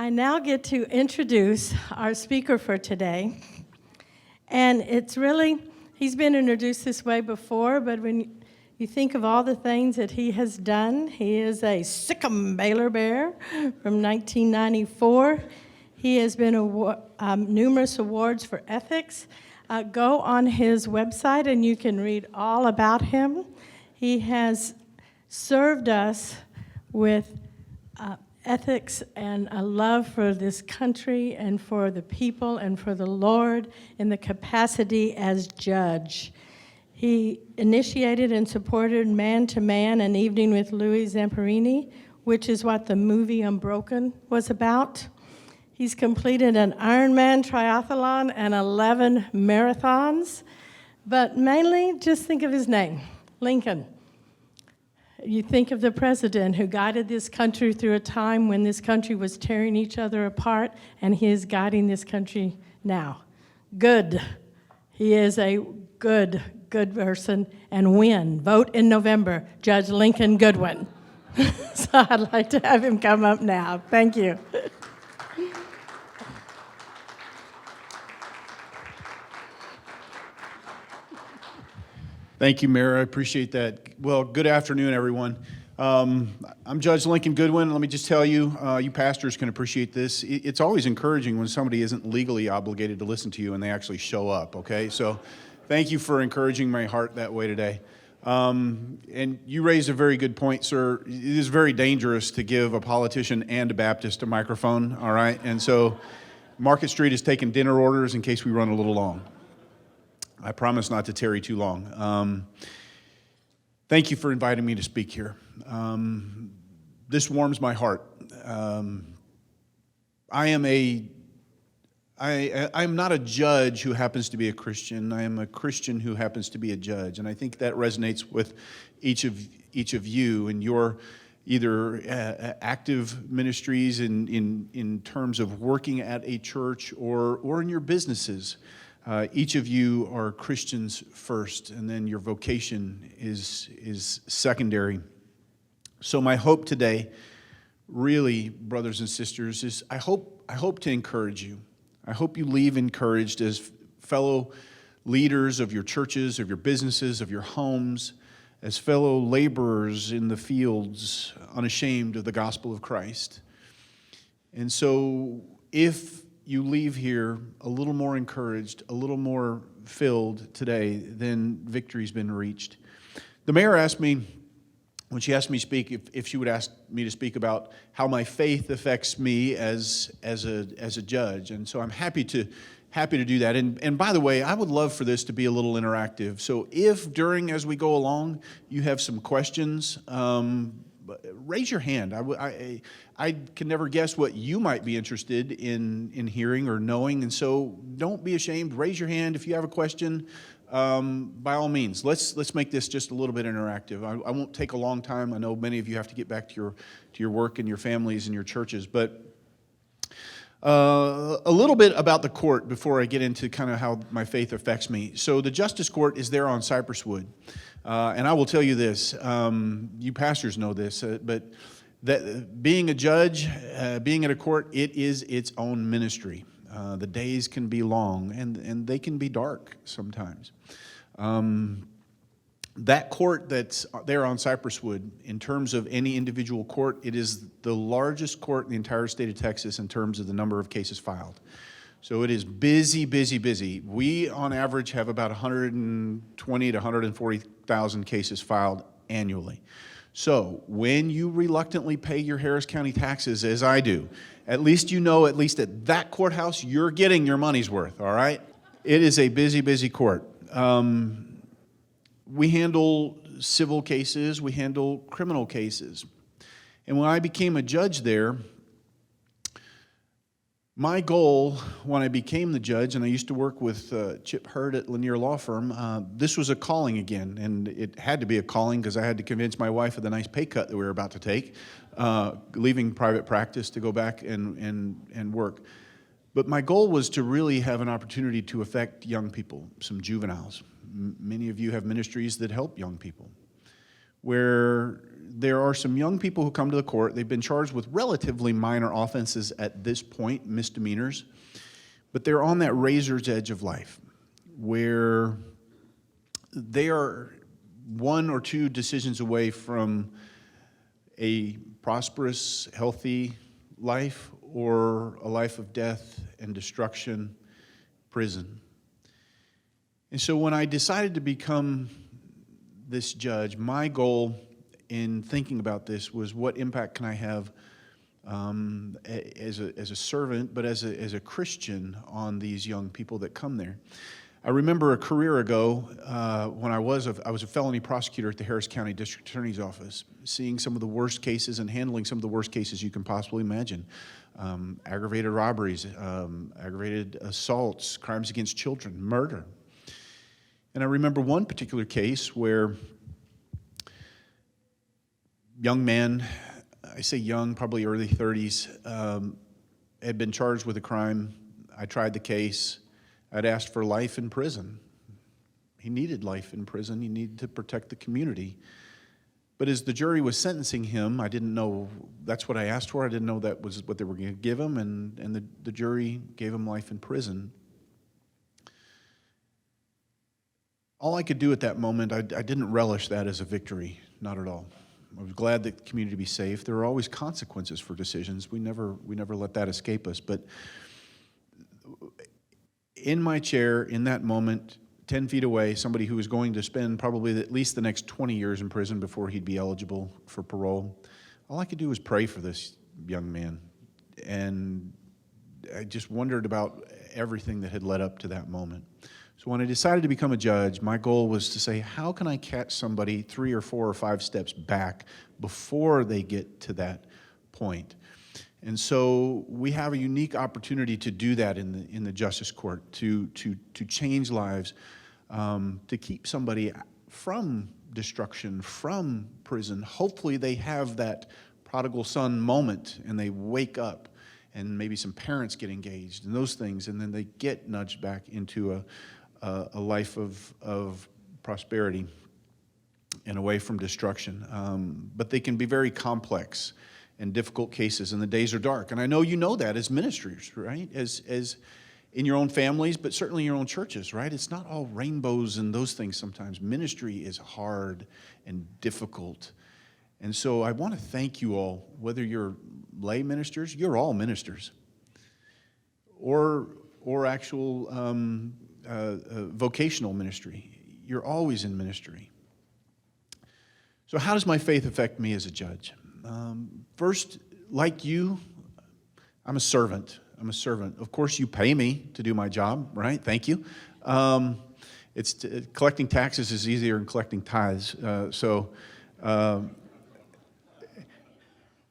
I now get to introduce our speaker for today. And he's been introduced this way before, but when you think of all the things that he has done, he is a Sikkim Baylor Bear from 1994. He has been numerous awards for ethics. Go on his website and you can read all about him. He has served us with ethics and a love for this country and for the people and for the Lord in the capacity as judge. He initiated and supported Man to Man, an evening with Louis Zamperini, which is what the movie Unbroken was about. He's completed an Ironman triathlon and 11 marathons, but mainly just think of his name, Lincoln. You think of the president who guided this country through a time when this country was tearing each other apart, and he is guiding this country now. Good. He is a good person, and win. Vote in November, Judge Lincoln Goodwin. So I'd like to have him come up now. Thank you. Thank you, Mayor. I appreciate that. Well, good afternoon, everyone. I'm Judge Lincoln Goodwin. Let me just tell you, you pastors can appreciate this. It's always encouraging when somebody isn't legally obligated to listen to you and they actually show up, okay? So thank you for encouraging my heart that way today. And you raised a very good point, sir. It is very dangerous to give a politician and a Baptist a microphone, all right? And so Market Street is taking dinner orders in case we run a little long. I promise not to tarry too long. Thank you for inviting me to speak here. This warms my heart. I am not a judge who happens to be a Christian. I am a Christian who happens to be a judge, and I think that resonates with each of you and your either active ministries in terms of working at a church or in your businesses. Each of you are Christians first, and then your vocation is secondary. So my hope today, really, brothers and sisters, is I hope to encourage you. I hope you leave encouraged as fellow leaders of your churches, of your businesses, of your homes, as fellow laborers in the fields, unashamed of the gospel of Christ. And so if you leave here a little more encouraged, a little more filled today, then victory's been reached. The mayor asked me, when she asked me to speak, if she would ask me to speak about how my faith affects me as a judge, and so I'm happy to do that. And by the way, I would love for this to be a little interactive. So if as we go along, you have some questions, raise your hand. I can never guess what you might be interested in hearing or knowing, and so don't be ashamed. Raise your hand if you have a question. By all means, let's make this just a little bit interactive. I won't take a long time. I know many of you have to get back to your work and your families and your churches, but a little bit about the court before I get into kind of how my faith affects me. So the Justice Court is there on Cypress Wood. And I will tell you this, you pastors know this, but that being a judge, being at a court, it is its own ministry. The days can be long, and they can be dark sometimes. That court that's there on Cypress Wood, in terms of any individual court, it is the largest court in the entire state of Texas in terms of the number of cases filed. So it is busy, busy, busy. We, on average, have about 120 to 140,000 cases filed annually. So when you reluctantly pay your Harris County taxes, as I do, at least you know, at least at that courthouse, you're getting your money's worth, all right? It is a busy, busy court. We handle civil cases, we handle criminal cases. And when I became a judge there, my goal when I became the judge, and I used to work with Chip Hurd at Lanier Law Firm, this was a calling again, and it had to be a calling because I had to convince my wife of the nice pay cut that we were about to take, leaving private practice to go back and work. But my goal was to really have an opportunity to affect young people, some juveniles. Many of you have ministries that help young people, where there are some young people who come to the court. They've been charged with relatively minor offenses at this point, misdemeanors, but they're on that razor's edge of life where they are one or two decisions away from a prosperous, healthy life or a life of death and destruction, prison. And so when I decided to become this judge, my goal in thinking about this was what impact can I have as a servant, but as a Christian on these young people that come there. I remember a career ago when I was a felony prosecutor at the Harris County District Attorney's Office, seeing some of the worst cases and handling some of the worst cases you can possibly imagine. Aggravated robberies, aggravated assaults, crimes against children, murder. And I remember one particular case where young man, I say young, probably early 30s, had been charged with a crime. I tried the case. I'd asked for life in prison. He needed life in prison. He needed to protect the community. But as the jury was sentencing him, I didn't know that's what I asked for. I didn't know that was what they were going to give him, and the jury gave him life in prison. All I could do at that moment, I didn't relish that as a victory, not at all. I was glad that the community be safe. There are always consequences for decisions. We never let that escape us. But in my chair, in that moment, 10 feet away, somebody who was going to spend probably at least the next 20 years in prison before he'd be eligible for parole, all I could do was pray for this young man. And I just wondered about everything that had led up to that moment. So when I decided to become a judge, my goal was to say, how can I catch somebody 3 or 4 or 5 steps back before they get to that point? And so we have a unique opportunity to do that in the justice court, to change lives, to keep somebody from destruction, from prison. Hopefully they have that prodigal son moment and they wake up, and maybe some parents get engaged and those things, and then they get nudged back into a life of prosperity and away from destruction. But they can be very complex and difficult cases, and the days are dark. And I know you know that as ministers, right? As in your own families, but certainly in your own churches, right? It's not all rainbows and those things sometimes. Ministry is hard and difficult. And so I want to thank you all, whether you're lay ministers, you're all ministers, or actual vocational ministry. You're always in ministry. So how does my faith affect me as a judge? First, like you, I'm a servant. I'm a servant. Of course, you pay me to do my job, right? Thank you. Collecting taxes is easier than collecting tithes.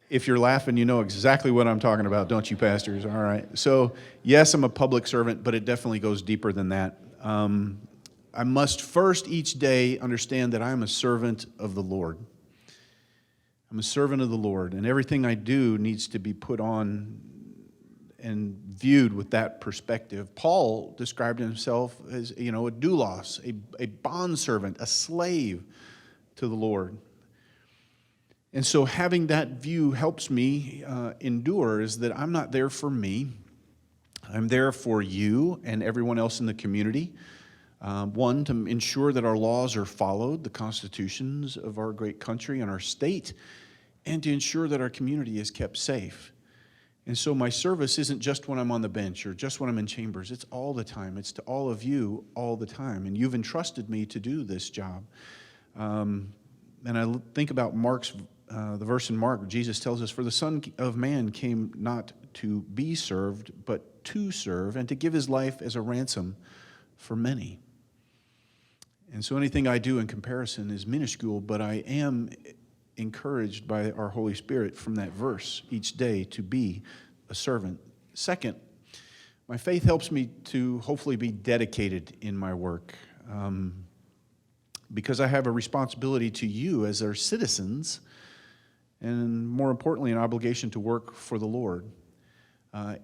If you're laughing, you know exactly what I'm talking about, don't you, pastors? All right. So, yes, I'm a public servant, but it definitely goes deeper than that. I must first each day understand that I'm a servant of the Lord. I'm a servant of the Lord, and everything I do needs to be put on and viewed with that perspective. Paul described himself as, a doulos, a bondservant, a slave to the Lord. And so having that view helps me endure, is that I'm not there for me. I'm there for you and everyone else in the community. One, to ensure that our laws are followed, the constitutions of our great country and our state, and to ensure that our community is kept safe. And so my service isn't just when I'm on the bench or just when I'm in chambers. It's all the time. It's to all of you all the time. And you've entrusted me to do this job. And I think about the verse in Mark. Jesus tells us, "For the Son of Man came not to be served, but to serve, and to give his life as a ransom for many." And so anything I do in comparison is minuscule, but I am encouraged by our Holy Spirit from that verse each day to be a servant. Second, my faith helps me to hopefully be dedicated in my work, because I have a responsibility to you as our citizens, and more importantly, an obligation to work for the Lord.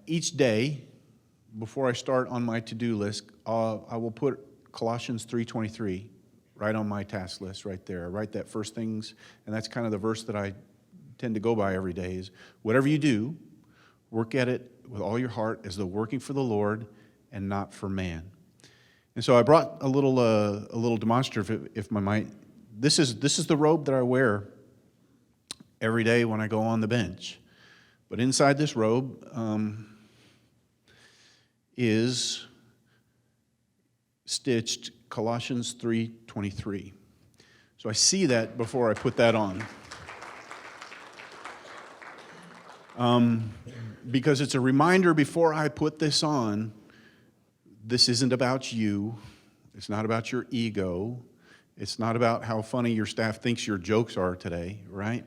Each day, before I start on my to-do list, I will put Colossians 3:23 right on my task list right there. I write that first things, and that's kind of the verse that I tend to go by every day is, whatever you do, work at it with all your heart as though working for the Lord and not for man. And so I brought a little demonstrative, if I might. This is the robe that I wear every day when I go on the bench. But inside this robe is stitched Colossians 3:23. So I see that before I put that on. Because it's a reminder before I put this on, this isn't about you. It's not about your ego. It's not about how funny your staff thinks your jokes are today, right?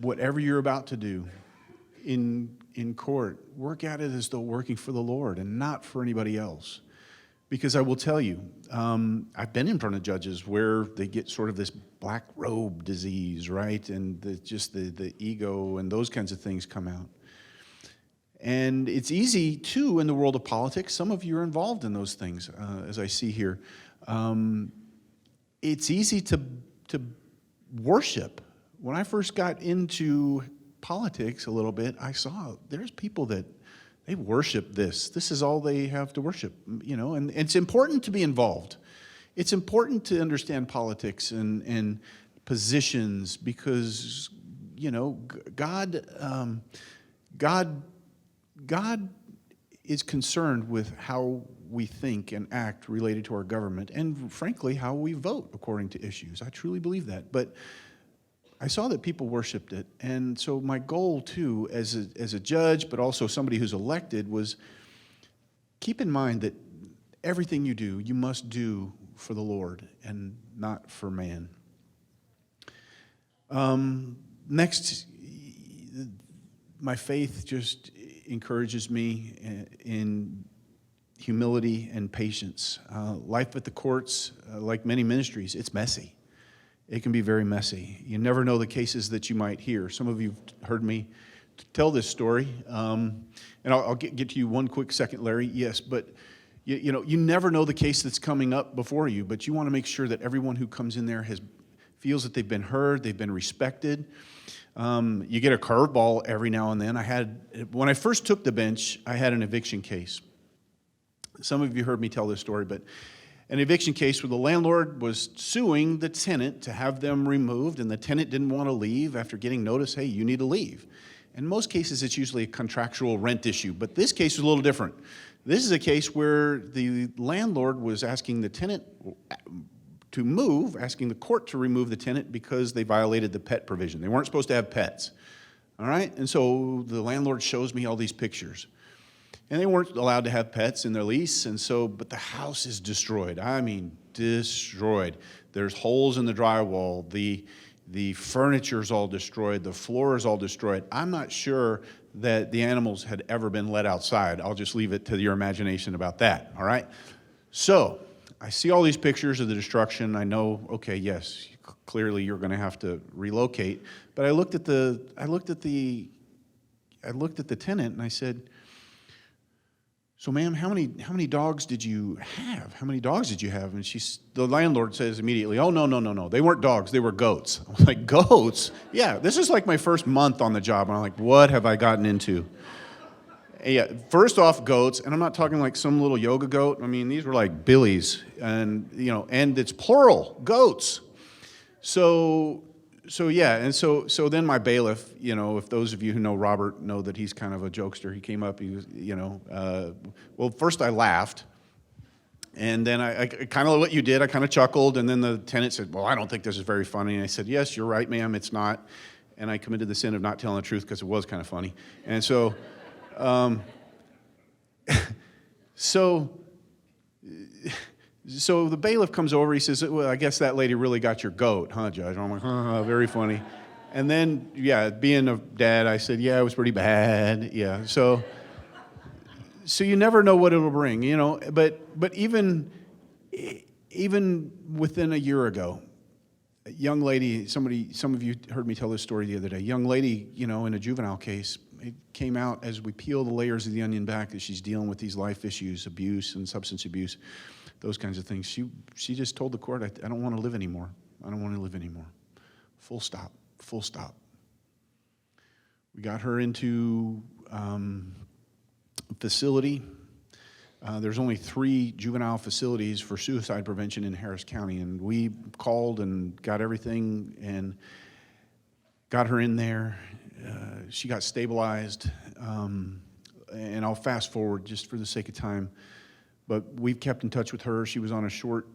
Whatever you're about to do in court, work at it as though working for the Lord and not for anybody else. Because I will tell you, I've been in front of judges where they get sort of this black robe disease, right? And the ego and those kinds of things come out. And it's easy, too, in the world of politics. Some of you are involved in those things, as I see here. It's easy to worship. When I first got into politics a little bit, I saw there's people that they worship this. This is all they have to worship, and it's important to be involved. It's important to understand politics and positions because, God is concerned with how we think and act related to our government and, frankly, how we vote according to issues. I truly believe that. But I saw that people worshiped it. And so my goal, too, as a judge, but also somebody who's elected, was keep in mind that everything you do, you must do for the Lord and not for man. Next, my faith just encourages me in humility and patience. Life at the courts, like many ministries, it's messy. It can be very messy. You never know the cases that you might hear. Some of you have heard me tell this story, and I'll get to you one quick second, Larry. Yes, but you never know the case that's coming up before you, but you want to make sure that everyone who comes in there feels that they've been heard, they've been respected. You get a curveball every now and then. When I first took the bench, I had an eviction case. Some of you heard me tell this story, but an eviction case where the landlord was suing the tenant to have them removed, and the tenant didn't want to leave after getting notice, hey, you need to leave. In most cases, it's usually a contractual rent issue, but this case is a little different. This is a case where the landlord was asking the tenant to move, asking the court to remove the tenant because they violated the pet provision. They weren't supposed to have pets, all right? And so the landlord shows me all these pictures. And they weren't allowed to have pets in their lease, but the house is destroyed. I mean, destroyed. There's holes in the drywall. The furniture's all destroyed. The floor is all destroyed. I'm not sure that the animals had ever been let outside. I'll just leave it to your imagination about that, all right? So I see all these pictures of the destruction. I know, okay, yes, clearly you're going to have to relocate. But I looked at the tenant and I said, so, ma'am, how many dogs did you have? How many dogs did you have? And the landlord says immediately, oh, no. They weren't dogs. They were goats. I was like, goats? Yeah, this is like my first month on the job. And I'm like, what have I gotten into? Yeah, first off, goats. And I'm not talking like some little yoga goat. I mean, these were like billies. And, and it's plural, goats. So then my bailiff, if those of you who know Robert know that he's kind of a jokester, he came up, he was, well, first I laughed, and then I kind of what you did, I kind of chuckled, and then the tenant said, well, I don't think this is very funny, and I said, yes, you're right, ma'am, it's not, and I committed the sin of not telling the truth because it was kind of funny, and so, So the bailiff comes over, he says, well, I guess that lady really got your goat, huh, Judge? And I'm like, very funny. And then, being a dad, I said, yeah, it was pretty bad, yeah. So you never know what it'll bring, but even within a year ago, a young lady, some of you heard me tell this story the other day, young lady, in a juvenile case, it came out as we peel the layers of the onion back that she's dealing with these life issues, abuse and substance abuse. those kinds of things. She just told the court, I don't want to live anymore. I don't want to live anymore. Full stop. Full stop. We got her into a facility. There's only 3 juvenile facilities for suicide prevention in Harris County, and we called and got everything and got her in there. She got stabilized, and I'll fast forward just for the sake of time, but we've kept in touch with her. She was on a short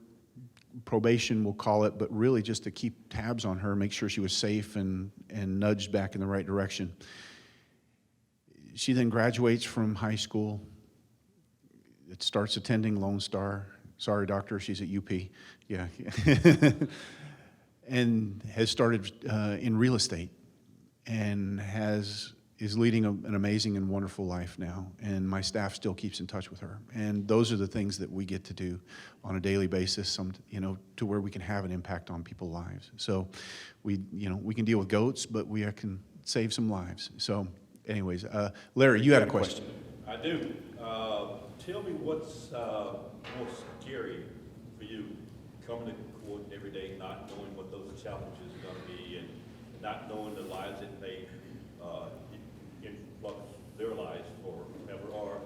probation, we'll call it, but really just to keep tabs on her, make sure she was safe and nudged back in the right direction. She then graduates from high school. It starts attending Lone Star. Sorry, doctor, she's at UP. Yeah. And has started in real estate and is leading an amazing and wonderful life now. And my staff still keeps in touch with her. And those are the things that we get to do on a daily basis, to where we can have an impact on people's lives. So we can deal with goats, but we can save some lives. So anyways, Larry, you had a question. I do. Tell me what's more scary for you, coming to court every day, not knowing what those challenges are going to be, and not knowing the lives it may influx their lives forever, or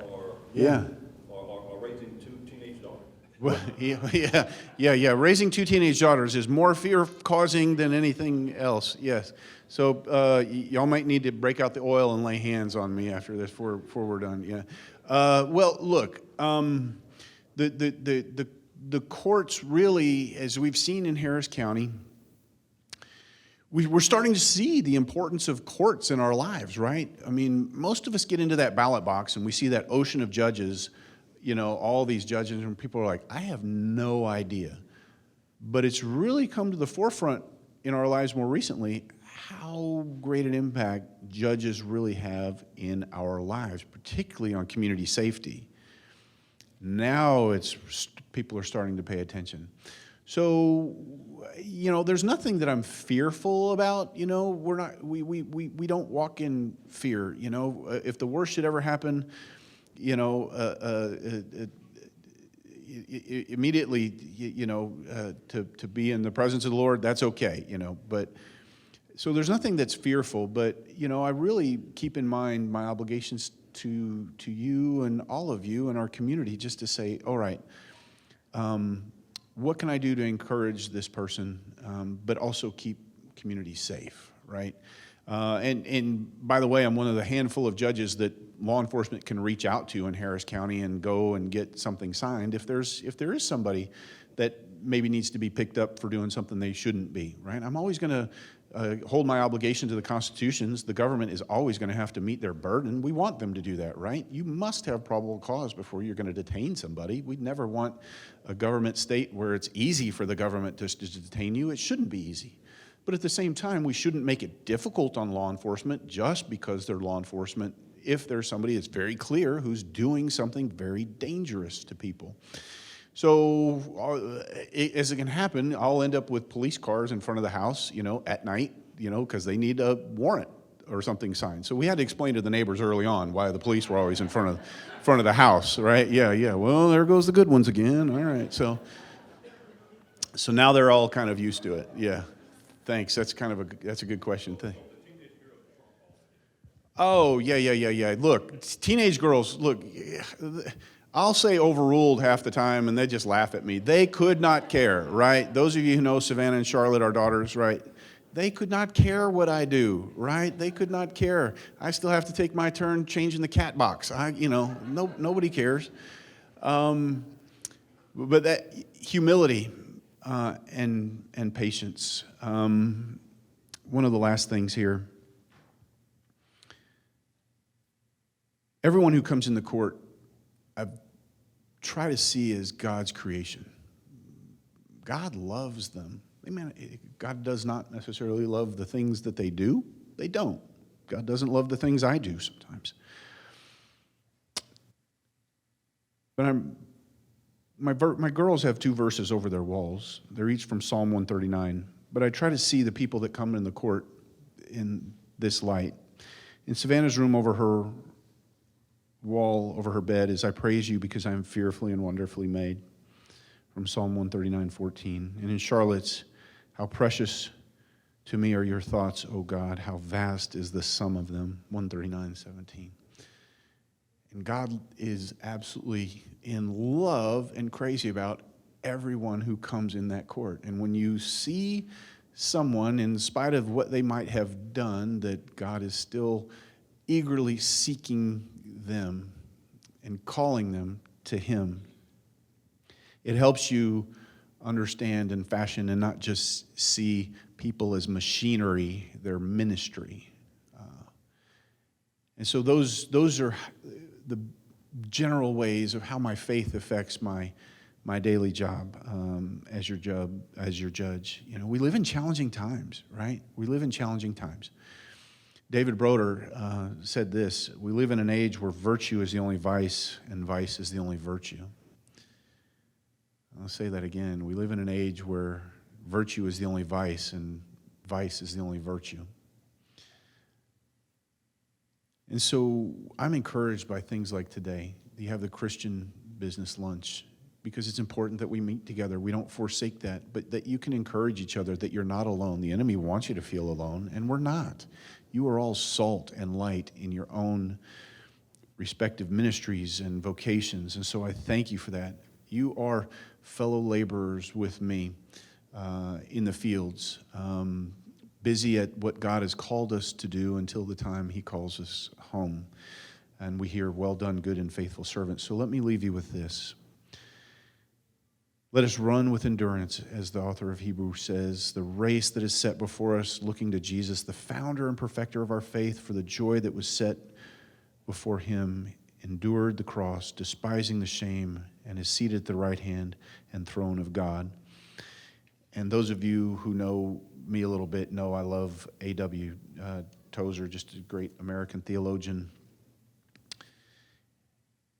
raising 2 teenage daughters. Well, yeah. Raising 2 teenage daughters is more fear-causing than anything else. Yes. So y'all might need to break out the oil and lay hands on me after this before we're done. Yeah. Well, look, the courts really, as we've seen in Harris County, we're starting to see the importance of courts in our lives, right? I mean, most of us get into that ballot box and we see that ocean of judges, all these judges, and people are like, I have no idea. But it's really come to the forefront in our lives more recently how great an impact judges really have in our lives, particularly on community safety. Now people are starting to pay attention. So, there's nothing that I'm fearful about. We don't walk in fear. If the worst should ever happen, immediately, to be in the presence of the Lord, that's okay. But so there's nothing that's fearful. But I really keep in mind my obligations to you and all of you in our community, just to say, all right, what can I do to encourage this person, but also keep community safe, right? And by the way, I'm one of the handful of judges that law enforcement can reach out to in Harris County and go and get something signed if there is somebody that maybe needs to be picked up for doing something they shouldn't be, right? I'm always going to hold my obligation to the constitutions. The government is always going to have to meet their burden. We want them to do that, right? You must have probable cause before you're going to detain somebody. We'd never want a government state where it's easy for the government to detain you. It shouldn't be easy. But at the same time, we shouldn't make it difficult on law enforcement just because they're law enforcement if there's somebody that's very clear who's doing something very dangerous to people. So as it can happen, I'll end up with police cars in front of the house, at night, because they need a warrant or something signed. So we had to explain to the neighbors early on why the police were always in front of the house, right? Yeah. Well, there goes the good ones again. All right. So now they're all kind of used to it. Yeah. Thanks. That's a good question. Oh, yeah. Look, teenage girls, I'll say overruled half the time, and they just laugh at me. They could not care, right? Those of you who know Savannah and Charlotte, our daughters, right? They could not care what I do, right? They could not care. I still have to take my turn changing the cat box. Nobody cares. But that humility and patience. One of the last things here. Everyone who comes into court, I try to see as God's creation. God loves them. God does not necessarily love the things that they do. They don't. God doesn't love the things I do sometimes. But my girls have 2 verses over their walls. They're each from Psalm 139. But I try to see the people that come in the court in this light. In Savannah's room over her wall, over her bed, is I praise you because I am fearfully and wonderfully made. from Psalm 139:14. And in Charlotte's, how precious to me are your thoughts, O God, how vast is the sum of them, 139:17. And God is absolutely in love and crazy about everyone who comes in that court. And when you see someone, in spite of what they might have done, that God is still eagerly seeking them and calling them to Him, it helps you understand and fashion and not just see people as machinery, their ministry. And so those are the general ways of how my faith affects my daily job as your judge. You know, we live in challenging times, right? We live in challenging times. David Broder said this: we live in an age where virtue is the only vice and vice is the only virtue. I'll say that again. We live in an age where virtue is the only vice and vice is the only virtue. And so I'm encouraged by things like today. You have the Christian business lunch, because it's important that we meet together. We don't forsake that, but that you can encourage each other, that you're not alone. The enemy wants you to feel alone, and we're not. You are all salt and light in your own respective ministries and vocations, and so I thank you for that. You are fellow laborers with me in the fields, busy at what God has called us to do until the time He calls us home. And we hear, well done, good and faithful servant. So let me leave you with this. Let us run with endurance, as the author of Hebrews says, the race that is set before us, looking to Jesus, the founder and perfecter of our faith, for the joy that was set before Him, endured the cross, despising the shame, and is seated at the right hand and throne of God. And those of you who know me a little bit know I love A.W. Tozer, just a great American theologian.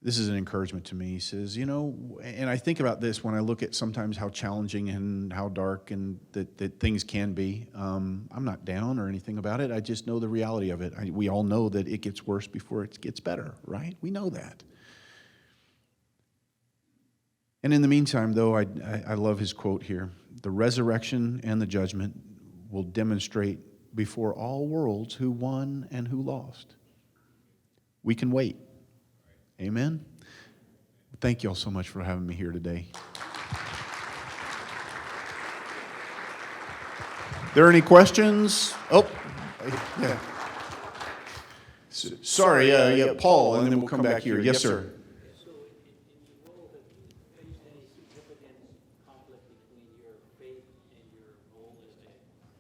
This is an encouragement to me. He says, you know, and I think about this when I look at sometimes how challenging and how dark and that things can be. I'm not down or anything about it. I just know the reality of it. We all know that it gets worse before it gets better, right? We know that. And in the meantime, though, I love his quote here. The resurrection and the judgment will demonstrate before all worlds who won and who lost. We can wait. Amen? Thank you all so much for having me here today. There any questions? Oh, yeah. Sorry, yeah, Paul, and then we'll come back here. Yes, sir.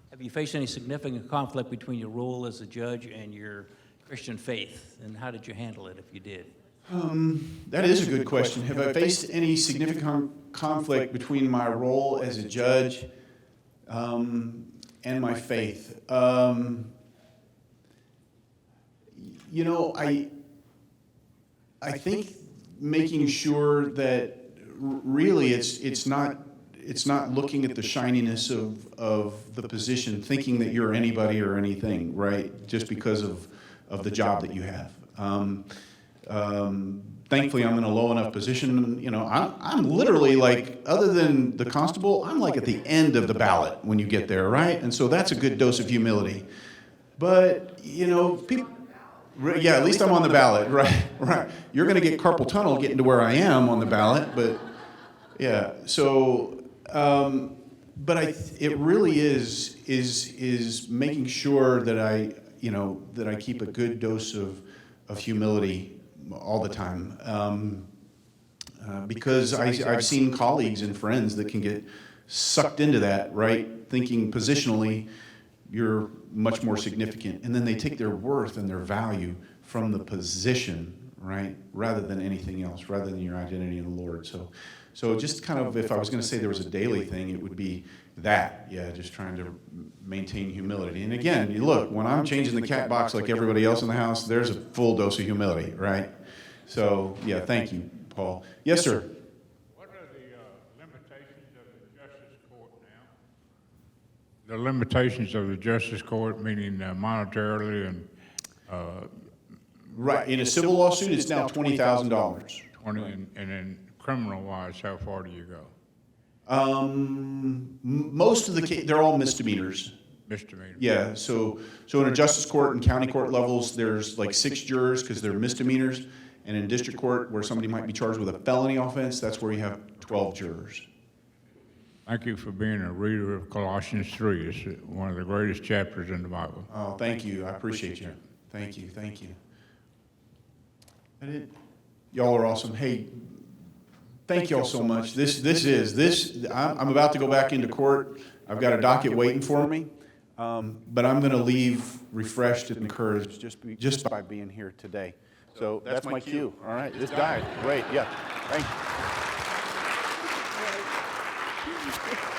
Have you faced any significant conflict between your role as a judge and your Christian faith? And how did you handle it if you did? That is a good question. Have I faced any significant conflict between my role as a judge and my faith? You know, I think making sure that really it's not looking at the shininess of the position, thinking that you're anybody or anything, right? Just because of the job that you have. Thankfully, I'm in a low enough position. You know, I'm literally like, other than the constable, I'm like at the end of the ballot when you get there, right? And so that's a good dose of humility. But you know, people. Yeah, at least I'm on the ballot, right. You're going to get carpal tunnel getting to where I am on the ballot, but yeah. So, but it really is making sure that I keep a good dose of humility all the time, because I've seen colleagues and friends that can get sucked into that, right, thinking positionally you're much more significant, and then they take their worth and their value from the position, right, rather than anything else, rather than your identity in the Lord. So just kind of, if I was going to say there was a daily thing, it would be that, yeah, just trying to maintain humility. And again, you look, when I'm changing the cat box like everybody else in the house, there's a full dose of humility, right? So, yeah, thank you, Paul. Yes, sir. What are the limitations of the Justice Court now? The limitations of the Justice Court, meaning monetarily and... Right, in a civil lawsuit, it's now $20,000. 20, and then criminal-wise, how far do you go? Most of they're all misdemeanors. Misdemeanor? Yeah, so in a justice court and county court levels, there's like 6 jurors because they're misdemeanors. And in district court, where somebody might be charged with a felony offense, that's where you have 12 jurors. Thank you for being a reader of Colossians 3. It's one of the greatest chapters in the Bible. Oh, thank you. I appreciate you. Thank you. Thank you. Y'all are awesome. Hey, thank y'all so much. I'm about to go back into court. I've got a docket waiting for me. But I'm going to leave refreshed and encouraged just by being here today. So that's my cue. All right. This died. Great. Yeah. Thank you.